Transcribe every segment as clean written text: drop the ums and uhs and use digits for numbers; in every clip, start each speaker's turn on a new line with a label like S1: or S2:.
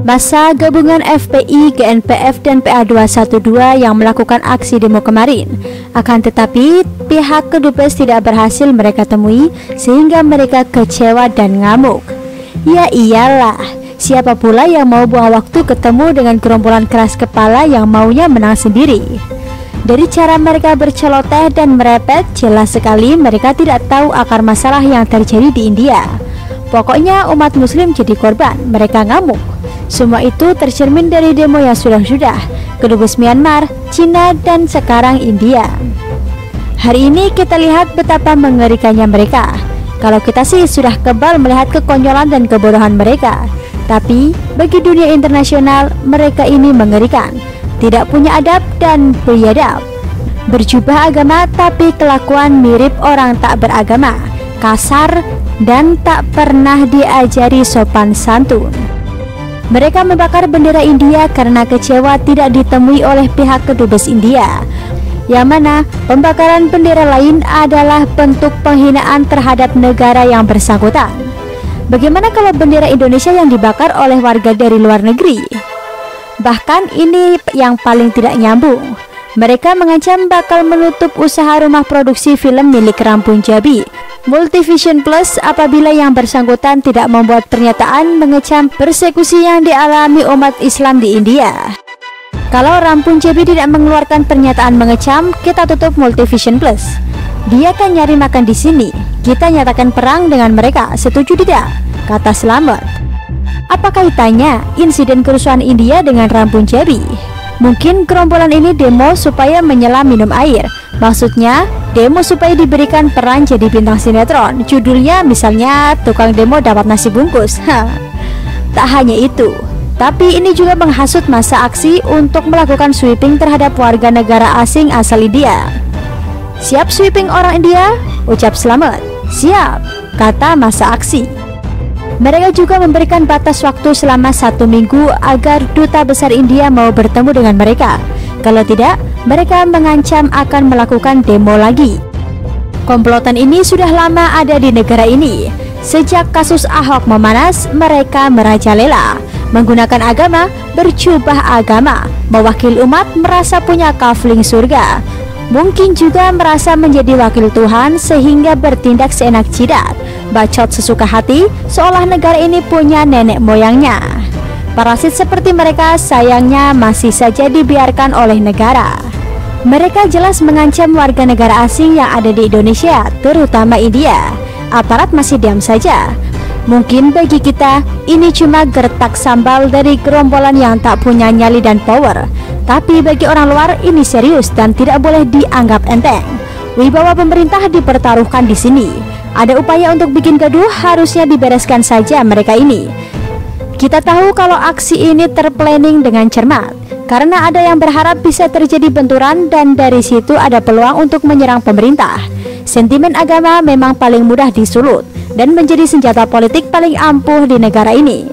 S1: Massa gabungan FPI, GNPF, dan PA212 yang melakukan aksi demo kemarin. Akan tetapi, pihak kedubes tidak berhasil mereka temui sehingga mereka kecewa dan ngamuk. Ya iyalah, siapa pula yang mau buang waktu ketemu dengan gerombolan keras kepala yang maunya menang sendiri? Dari cara mereka berceloteh dan merepet, jelas sekali mereka tidak tahu akar masalah yang terjadi di India. Pokoknya umat muslim jadi korban, mereka ngamuk. Semua itu tercermin dari demo yang sudah-sudah, kedubes Myanmar, Cina, dan sekarang India. Hari ini kita lihat betapa mengerikannya mereka. Kalau kita sih sudah kebal melihat kekonyolan dan kebodohan mereka, tapi bagi dunia internasional mereka ini mengerikan. Tidak punya adab dan biadab. Berjubah agama tapi kelakuan mirip orang tak beragama, kasar, dan tak pernah diajari sopan santun. Mereka membakar bendera India karena kecewa tidak ditemui oleh pihak kedubes India, yang mana pembakaran bendera lain adalah bentuk penghinaan terhadap negara yang bersangkutan. Bagaimana kalau bendera Indonesia yang dibakar oleh warga dari luar negeri? Bahkan ini yang paling tidak nyambung. Mereka mengancam bakal menutup usaha rumah produksi film milik Rampung Jabi, Multivision Plus, apabila yang bersangkutan tidak membuat pernyataan mengecam persekusi yang dialami umat Islam di India. Kalau Rampung Jabi tidak mengeluarkan pernyataan mengecam, kita tutup Multivision Plus. Dia kan nyari makan di sini. Kita nyatakan perang dengan mereka, setuju tidak? Kata Slamet. Apa kaitannya insiden kerusuhan India dengan Rampung Jabi? Mungkin gerombolan ini demo supaya menyelam minum air. Maksudnya demo supaya diberikan peran jadi bintang sinetron. Judulnya misalnya tukang demo dapat nasi bungkus. Tak hanya itu, tapi ini juga menghasut massa aksi untuk melakukan sweeping terhadap warga negara asing asal India. Siap sweeping orang India? Ucap Slamet. Siap, kata massa aksi. Mereka juga memberikan batas waktu selama 1 minggu agar duta besar India mau bertemu dengan mereka. Kalau tidak, mereka mengancam akan melakukan demo lagi. Komplotan ini sudah lama ada di negara ini. Sejak kasus Ahok memanas, mereka merajalela, menggunakan agama, berjubah agama, mewakili umat merasa punya kafling surga. Mungkin juga merasa menjadi wakil Tuhan sehingga bertindak seenak jidat, bacot sesuka hati, seolah negara ini punya nenek moyangnya. Parasit seperti mereka sayangnya masih saja dibiarkan oleh negara. Mereka jelas mengancam warga negara asing yang ada di Indonesia, terutama India. Aparat masih diam saja. Mungkin bagi kita ini cuma gertak sambal dari gerombolan yang tak punya nyali dan power. Tapi bagi orang luar ini serius dan tidak boleh dianggap enteng. Wibawa pemerintah dipertaruhkan di sini. Ada upaya untuk bikin gaduh, harusnya dibereskan saja mereka ini. Kita tahu kalau aksi ini terplanning dengan cermat, karena ada yang berharap bisa terjadi benturan dan dari situ ada peluang untuk menyerang pemerintah. Sentimen agama memang paling mudah disulut dan menjadi senjata politik paling ampuh di negara ini.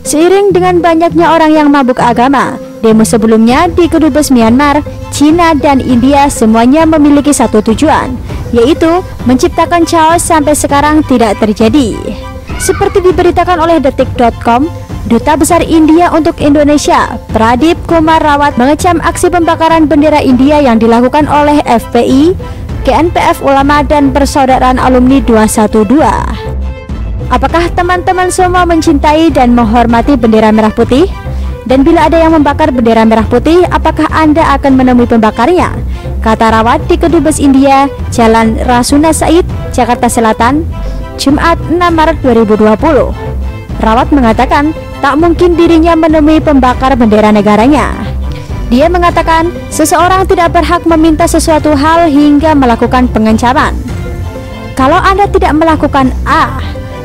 S1: Seiring dengan banyaknya orang yang mabuk agama, demo sebelumnya di kedubes Myanmar, Cina, dan India semuanya memiliki satu tujuan, yaitu menciptakan chaos sampai sekarang tidak terjadi. Seperti diberitakan oleh detik.com, Duta Besar India untuk Indonesia, Pradip Kumar Rawat, mengecam aksi pembakaran bendera India yang dilakukan oleh FPI, GNPF Ulama, dan Persaudaraan Alumni 212. Apakah teman-teman semua mencintai dan menghormati bendera merah putih? Dan bila ada yang membakar bendera merah putih, apakah Anda akan menemui pembakarnya? Kata Rawat di Kedubes India, Jalan Rasuna Said, Jakarta Selatan, Jumat 6 Maret 2020. Rawat mengatakan tak mungkin dirinya menemui pembakar bendera negaranya. Dia mengatakan seseorang tidak berhak meminta sesuatu hal hingga melakukan pengancaman. Kalau Anda tidak melakukan A,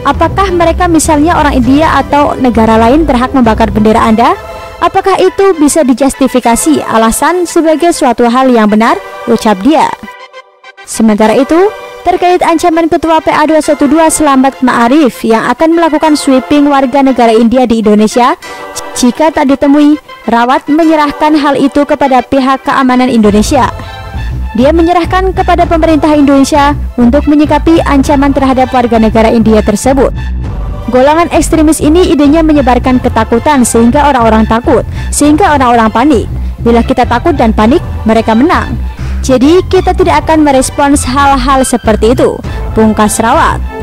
S1: apakah mereka misalnya orang India atau negara lain berhak membakar bendera Anda? Apakah itu bisa dijustifikasi alasan sebagai suatu hal yang benar? Ucap dia. Sementara itu, terkait ancaman Ketua PA212 Slamet Ma'arif yang akan melakukan sweeping warga negara India di Indonesia jika tak ditemui, Rawat menyerahkan hal itu kepada pihak keamanan Indonesia. Dia menyerahkan kepada pemerintah Indonesia untuk menyikapi ancaman terhadap warga negara India tersebut. Golongan ekstremis ini idenya menyebarkan ketakutan sehingga orang-orang takut, sehingga orang-orang panik. Bila kita takut dan panik, mereka menang. Jadi kita tidak akan merespons hal-hal seperti itu, pungkas Rawat.